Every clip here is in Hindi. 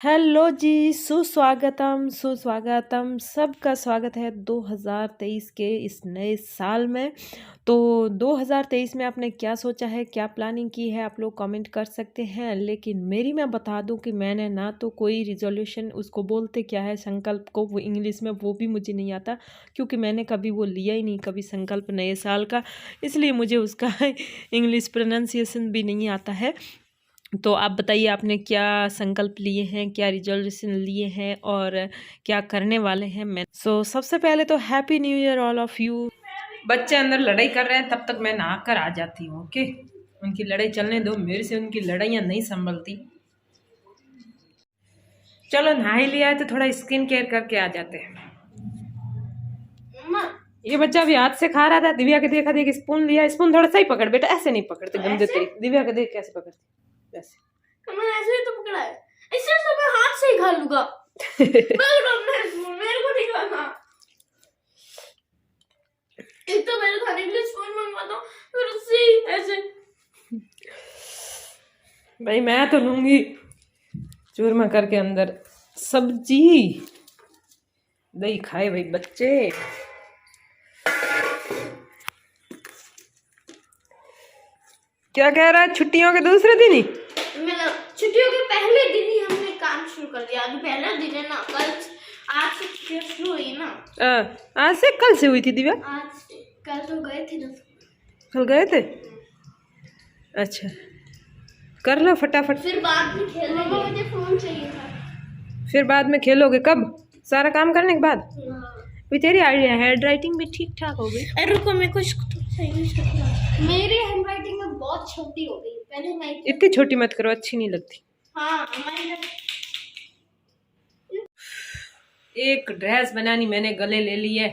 हेलो जी, सुस्वागतम सुस्वागतम। सबका स्वागत है 2023 के इस नए साल में। तो 2023 में आपने क्या सोचा है, क्या प्लानिंग की है, आप लोग कमेंट कर सकते हैं। लेकिन मेरी मैं बता दूं कि मैंने ना तो कोई रिजोल्यूशन, उसको बोलते क्या है, संकल्प को, वो इंग्लिश में, वो भी मुझे नहीं आता क्योंकि मैंने कभी वो लिया ही नहीं, कभी संकल्प नए साल का, इसलिए मुझे उसका इंग्लिश प्रोनाउंसिएशन भी नहीं आता है। तो आप बताइए, आपने क्या संकल्प लिए हैं, क्या रिजोल्यूशन लिए हैं और क्या करने वाले हैं। मैं सबसे पहले तो happy new year all of you. बच्चे अंदर लड़ाई कर रहे हैं, तब तक मैं नहा कर आ जाती हूँ। ओके, उनकी लड़ाई चलने दो, मेरे से उनकी लड़ाइयाँ नहीं संभलती। चलो, नहा ही लिया है तो थोड़ा स्किन केयर करके आ जाते हैं। ये बच्चा अभी हाथ से खा रहा था, दिव्या के देखा देख स्पून लिया। स्पून थोड़ा सा ही पकड़ बेटा, ऐसे नहीं पकड़ते गंदे तरीके। दिव्या के देख कैसे पकड़ती, ऐसे। मैंने ऐसे ही तो पकड़ा है, इससे तो मैं हाथ से ही खा लूंगा। मेरे को नहीं खाना। एक तो मेरे खाने के लिए स्पून मंगवाता हूँ, फिर उससे ही ऐसे। भाई मैं तो लूंगी चूरमा करके अंदर सब्जी। दही खाए भाई बच्चे। क्या कह रहा है, छुट्टियों के दूसरे दिन ही? मतलब छुट्टियों के पहले दिन ही हमने काम शुरू कर दिया। अभी पहला दिन है ना, कल आज से छुट्टियां शुरू हुई ना। आज से कल से हुई थी दिव्या? आज कल तो गए थे ना। कल गए थे? अच्छा, कर लो फटाफट। फिर बाद में खेलने मुझे फोन चाहिए था। फिर बाद में खेलोगे कब? सारा काम करने के बाद? भी तेरी हैंड राइटिंग भी ठीक ठाक हो गई। अरे रुको, मैं कुछ मेरी हैंड राइटिंग में बहुत छोटी हो गई। पहले मैं इतनी छोटी मत करो, अच्छी नहीं लगती। हाँ, एक ड्रेस बनानी मैंने गले ले ली है,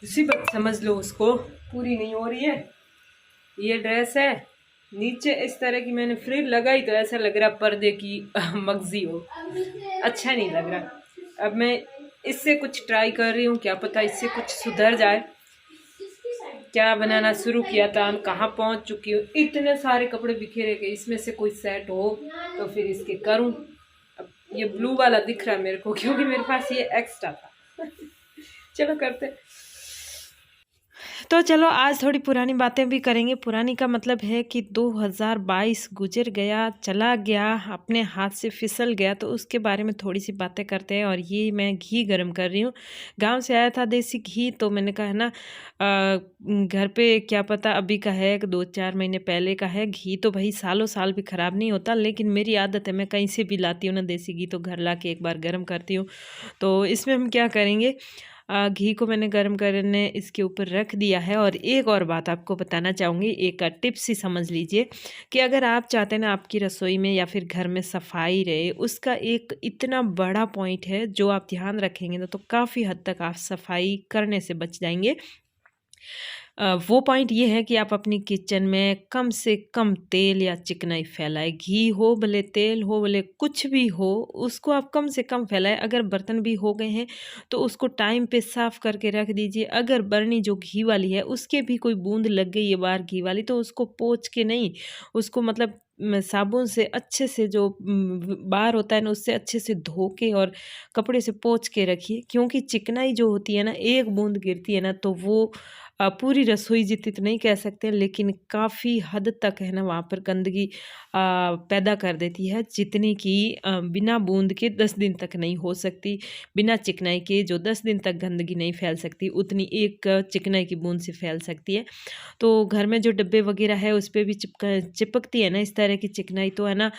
उसी वक्त समझ लो उसको पूरी नहीं हो रही है। ये ड्रेस है, नीचे इस तरह की मैंने फ्रिल लगाई तो ऐसा लग रहा पर्दे की मगजी हो, अच्छा नहीं लग रहा। अब मैं इससे कुछ ट्राई कर रही हूँ, क्या पता इससे कुछ सुधर जाए। क्या बनाना शुरू किया था, हम कहाँ पहुँच चुकी हूँ। इतने सारे कपड़े बिखेरे गए, इसमें से कोई सेट हो तो फिर इसके करूँ। अब ये ब्लू वाला दिख रहा है मेरे को क्योंकि मेरे पास ये एक्स्ट्रा था। चलो करते। तो चलो आज थोड़ी पुरानी बातें भी करेंगे। पुरानी का मतलब है कि 2022 गुजर गया, चला गया, अपने हाथ से फिसल गया, तो उसके बारे में थोड़ी सी बातें करते हैं। और ये मैं घी गर्म कर रही हूँ, गांव से आया था देसी घी, तो मैंने कहा ना घर पे क्या पता अभी का है, 2-4 महीने पहले का है। घी तो भाई सालों साल भी ख़राब नहीं होता, लेकिन मेरी आदत है, मैं कहीं से भी लाती हूँ ना देसी घी तो घर ला के एक बार गर्म करती हूँ। तो इसमें हम क्या करेंगे, घी को मैंने गर्म करने इसके ऊपर रख दिया है। और एक और बात आपको बताना चाहूँगी, एक टिप्स ही समझ लीजिए कि अगर आप चाहते हैं ना आपकी रसोई में या फिर घर में सफाई रहे, उसका एक इतना बड़ा पॉइंट है जो आप ध्यान रखेंगे ना तो काफ़ी हद तक आप सफाई करने से बच जाएंगे। वो पॉइंट ये है कि आप अपनी किचन में कम से कम तेल या चिकनाई फैलाएं। घी हो भले, तेल हो भले, कुछ भी हो, उसको आप कम से कम फैलाएं। अगर बर्तन भी हो गए हैं तो उसको टाइम पे साफ़ करके रख दीजिए। अगर बर्नी जो घी वाली है उसके भी कोई बूंद लग गई है बाहर घी वाली, तो उसको पोंछ के नहीं, उसको मतलब साबुन से अच्छे से, जो बाहर होता है ना उससे अच्छे से धो के और कपड़े से पोंछ के रखिए। क्योंकि चिकनाई जो होती है ना, एक बूंद गिरती है ना तो वो पूरी रसोई जितनी तो नहीं कह सकते, लेकिन काफ़ी हद तक है ना वहाँ पर गंदगी पैदा कर देती है, जितनी कि बिना बूंद के 10 दिन तक नहीं हो सकती। बिना चिकनाई के जो 10 दिन तक गंदगी नहीं फैल सकती, उतनी एक चिकनाई की बूंद से फैल सकती है। तो घर में जो डब्बे वगैरह है उस पर भी चिपकती है ना इस तरह की चिकनाई, तो है ना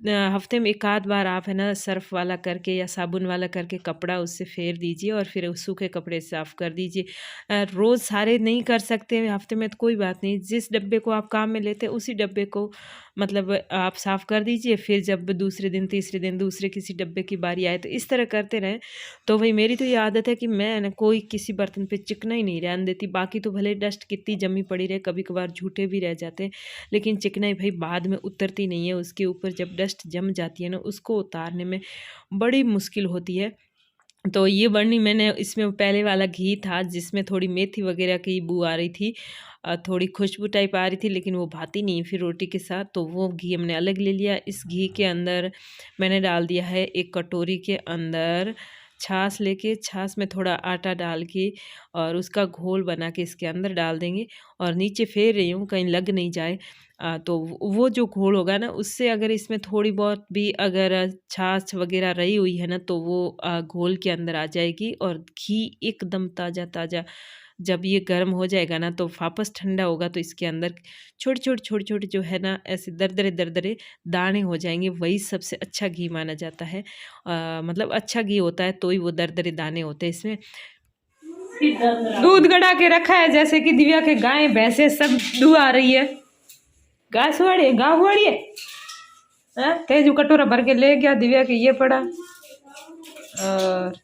हफ्ते में एक आध बार आप है ना सर्फ वाला करके या साबुन वाला करके कपड़ा उससे फेर दीजिए और फिर उस सूखे कपड़े से साफ़ कर दीजिए। रोज़ सारे नहीं कर सकते हफ्ते में तो कोई बात नहीं, जिस डब्बे को आप काम में लेते हैं उसी डब्बे को मतलब आप साफ़ कर दीजिए। फिर जब दूसरे दिन तीसरे दिन दूसरे किसी डब्बे की बारी आए तो इस तरह करते रहें। तो भाई मेरी तो ये आदत है कि मैं ना कोई किसी बर्तन पे चिकना ही नहीं रहने देती। बाकी तो भले डस्ट कितनी जमी पड़ी रहे, कभी कभार झूठे भी रह जाते हैं, लेकिन चिकनाई भाई बाद में उतरती नहीं है। उसके ऊपर जब डस्ट जम जाती है ना, उसको उतारने में बड़ी मुश्किल होती है। तो ये बर्नी मैंने इसमें पहले वाला घी था जिसमें थोड़ी मेथी वगैरह की बू आ रही थी, थोड़ी खुशबू टाइप आ रही थी, लेकिन वो भाती नहीं फिर रोटी के साथ, तो वो घी हमने अलग ले लिया। इस घी के अंदर मैंने डाल दिया है एक कटोरी के अंदर छाछ लेके, छाछ में थोड़ा आटा डाल के और उसका घोल बना के इसके अंदर डाल देंगे और नीचे फेर रही हूँ कहीं लग नहीं जाए। तो वो जो घोल होगा ना उससे अगर इसमें थोड़ी बहुत भी अगर छाछ वगैरह रही हुई है ना तो वो घोल के अंदर आ जाएगी। और घी एकदम ताज़ा ताज़ा जब ये गर्म हो जाएगा ना तो वापस ठंडा होगा तो इसके अंदर छोटे छोटे जो है ना ऐसे दरदरे दाने हो जाएंगे, वही सबसे अच्छा घी माना जाता है। मतलब अच्छा घी होता है तो ही वो दरदरे दाने होते हैं इसमें। दूध गड़ा के रखा है जैसे कि दिव्या के गाय भैंसे सब दूध आ रही है। गाय सुवाड़ी है, गाँव हुआड़ी है। तेजू कटोरा भर के ले गया, दिव्या के ये पड़ा और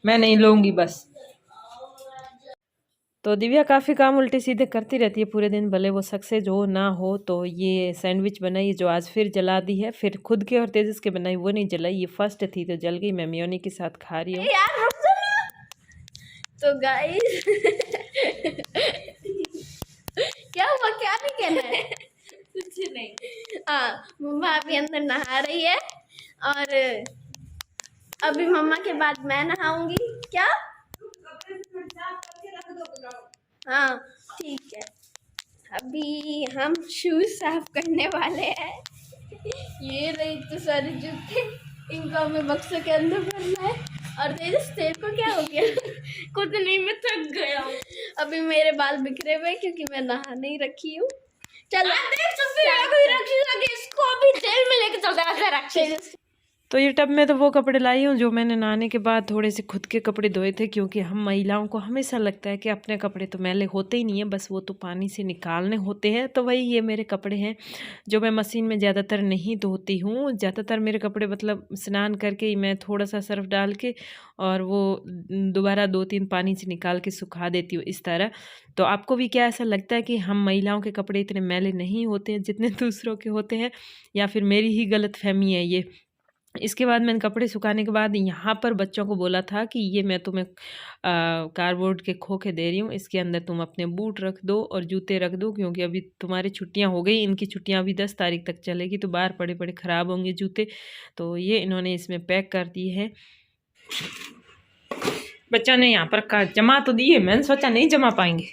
मैं नहीं लूंगी बस। तो दिव्या काफ़ी काम उल्टे सीधे करती रहती है पूरे दिन, भले वो सक्सेस हो ना हो। तो ये सैंडविच बनाई जो आज फिर जला दी है, फिर खुद के और तेजस के बनाई वो नहीं जलाई, ये फर्स्ट थी तो जल गई। मैं मेयोनी के साथ खा रही हूँ। यार रुक जाओ। तो गाइस क्या हुआ, क्या नहीं कहना है? कुछ नहीं। हाँ, मम्मा अभी अंदर नहा रही है और अभी मम्मा के बाद मैं नहाऊंगी। क्या? हाँ ठीक है। अभी हम शूज साफ करने वाले हैं। ये रही तो सारे जूते, इनको हमें बक्सों के अंदर भरना है। और तेरे को क्या हो गया? कुछ नहीं, मैं थक गया हूँ। अभी मेरे बाल बिखरे हुए क्योंकि मैं नहा नहीं रखी हूँ। चलो इसको अभी जेल में लेके चलते। तो ये टब में तो वो कपड़े लाई हूँ जो मैंने नहाने के बाद थोड़े से खुद के कपड़े धोए थे, क्योंकि हम महिलाओं को हमेशा लगता है कि अपने कपड़े तो मैले होते ही नहीं है, बस वो तो पानी से निकालने होते हैं। तो वही ये मेरे कपड़े हैं जो मैं मशीन में ज़्यादातर नहीं धोती हूँ। ज़्यादातर मेरे कपड़े मतलब स्नान करके ही मैं थोड़ा सा सर्फ डाल के और वो दोबारा 2-3 पानी से निकाल के सुखा देती हूँ इस तरह। तो आपको भी क्या ऐसा लगता है कि हम महिलाओं के कपड़े इतने मैले नहीं होते हैं जितने दूसरों के होते हैं, या फिर मेरी ही गलतफहमी है ये? इसके बाद मैंने कपड़े सुखाने के बाद यहाँ पर बच्चों को बोला था कि ये मैं तुम्हें कार्डबोर्ड के खोखे दे रही हूँ, इसके अंदर तुम अपने बूट रख दो और जूते रख दो, क्योंकि अभी तुम्हारी छुट्टियाँ हो गई, इनकी छुट्टियाँ अभी 10 तारीख तक चलेगी, तो बाहर पड़े पड़े ख़राब होंगे जूते। तो ये इन्होंने इसमें पैक कर दिए हैं। बच्चा ने यहाँ पर जमा तो दिए, मैंने सोचा नहीं जमा पाएंगे,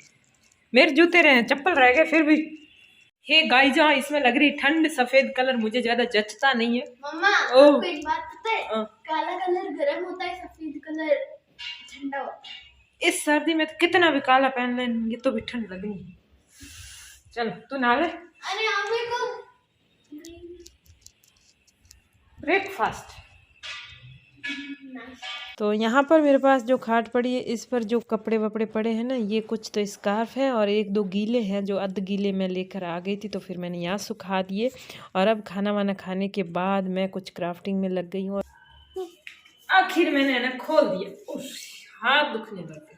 मेरे जूते रहे चप्पल रह गए फिर भी। हे गाइस, इसमें लग रही ठंड, सफेद कलर मुझे ज्यादा जचता नहीं है। मम्मा आपको एक बात पता है? काला कलर गर्म होता है, सफेद कलर ठंडा होता है। इस सर्दी में तो कितना भी काला पहन लें ये तो भी ठंड लगनी है। चल तू नहा ले। अरे हमें को ब्रेकफास्ट। तो यहाँ पर मेरे पास जो खाट पड़ी है इस पर जो कपड़े वपड़े पड़े हैं ना, ये कुछ तो स्कार्फ है और 1-2 गीले हैं जो अध गीले मैं लेकर आ गई थी, तो फिर मैंने यहाँ सुखा दिए। और अब खाना वाना खाने के बाद मैं कुछ क्राफ्टिंग में लग गई हूँ। आखिर मैंने ना खोल दिया, हाथ दुखने लग गए।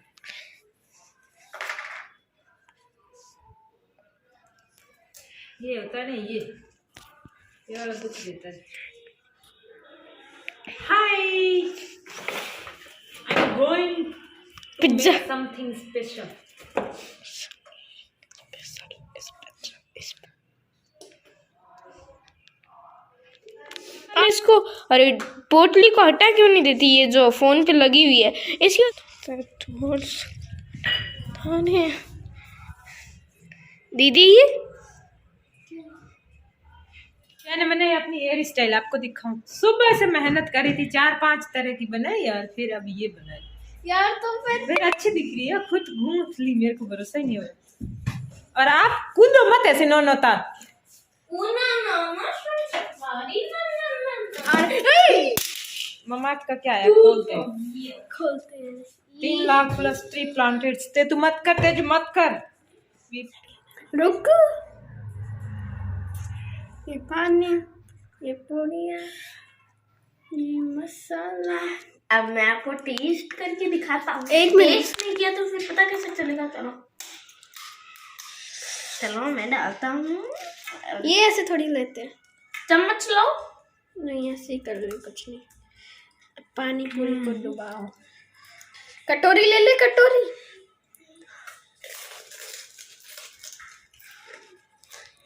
ये होता है ना, ये वाला दुख देता है। Hi, I'm going to make something special. इसको, अरे पोटली को हटा क्यों नहीं देती? ये जो फोन पे लगी हुई है इसकी दीदी। ये मैंने अपनी हेयर स्टाइल आपको दिखाऊं। सुबह से मेहनत करी थी, 4-5 तरह की बनाई यार, फिर अब ये बनाई यार। तो फिर अच्छी दिख रही है, खुद घूम ली, मेरे को भरोसा ही नहीं हो रहा। और आप कूदो मत ऐसे नौनौता। मम्मा का क्या है? खोलते हैं 3 लाख प्लस ट्री प्लांटेड। ते तू मत कर, तेज मत कर, रुक। ये पानी, ये पूड़ियाँ, ये मसाला। अब मैं आपको टेस्ट करके दिखाता हूँ। एक मिनट, टेस्ट नहीं किया तो फिर पता कैसे चलेगा? चलो मैं डालता हूँ। ये ऐसे थोड़ी लेते हैं, चम्मच लो। नहीं ऐसे ही कर लो, कुछ नहीं। पानी पूरी को डुबाओ। कटोरी ले ले, कटोरी।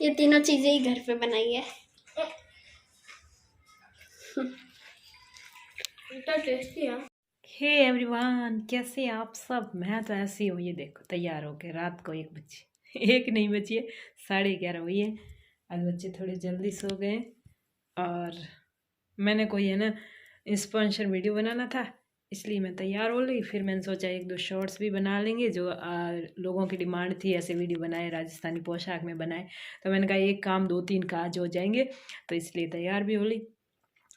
ये तीनों चीजें ही घर पे बनाई है। इतना टेस्टी है। हे एवरीवन, कैसे आप सब? मैं तो ऐसी हूँ, ये देखो तैयार हो के। रात को 1 बजे 1 नहीं बजी है, 11:30 हुई है। आज बच्चे थोड़े जल्दी सो गए और मैंने कोई है ना स्पॉन्सर वीडियो बनाना था, इसलिए मैं तैयार हो गई। फिर मैंने सोचा 1-2 शॉर्ट्स भी बना लेंगे, जो लोगों की डिमांड थी ऐसे वीडियो बनाए, राजस्थानी पोशाक में बनाए। तो मैंने कहा एक काम 2-3 काज हो जाएंगे, तो इसलिए तैयार भी हो ली।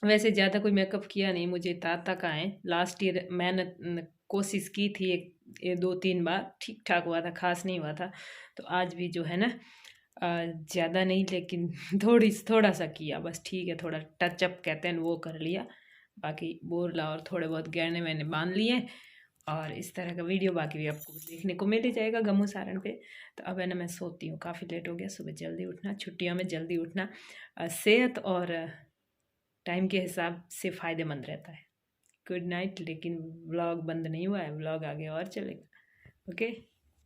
वैसे ज़्यादा कोई मेकअप किया नहीं, मुझे ताता का है। लास्ट ईयर मैंने कोशिश की थी 2-3 बार, ठीक ठाक हुआ था, खास नहीं हुआ था। तो आज भी जो है ना ज़्यादा नहीं, लेकिन थोड़ा सा किया बस, ठीक है। थोड़ा टचअप कहते हैं वो कर लिया, बाकी बोरला और थोड़े बहुत गहने मैंने बांध लिए। और इस तरह का वीडियो बाकी भी आपको देखने को मिल ही जाएगा गमू सारण पे। तो अब है ना मैं सोती हूँ, काफ़ी लेट हो गया। सुबह जल्दी उठना, छुट्टियों में जल्दी उठना सेहत और टाइम के हिसाब से फ़ायदेमंद रहता है। Good night. लेकिन व्लॉग बंद नहीं हुआ है, व्लॉग आगे और चलेगा। ओके।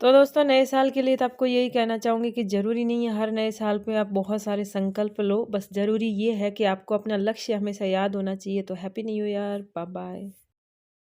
तो दोस्तों, नए साल के लिए तो आपको यही कहना चाहूँगी कि ज़रूरी नहीं है हर नए साल पे आप बहुत सारे संकल्प लो, बस ज़रूरी ये है कि आपको अपना लक्ष्य हमेशा याद होना चाहिए। तो happy new year, bye bye.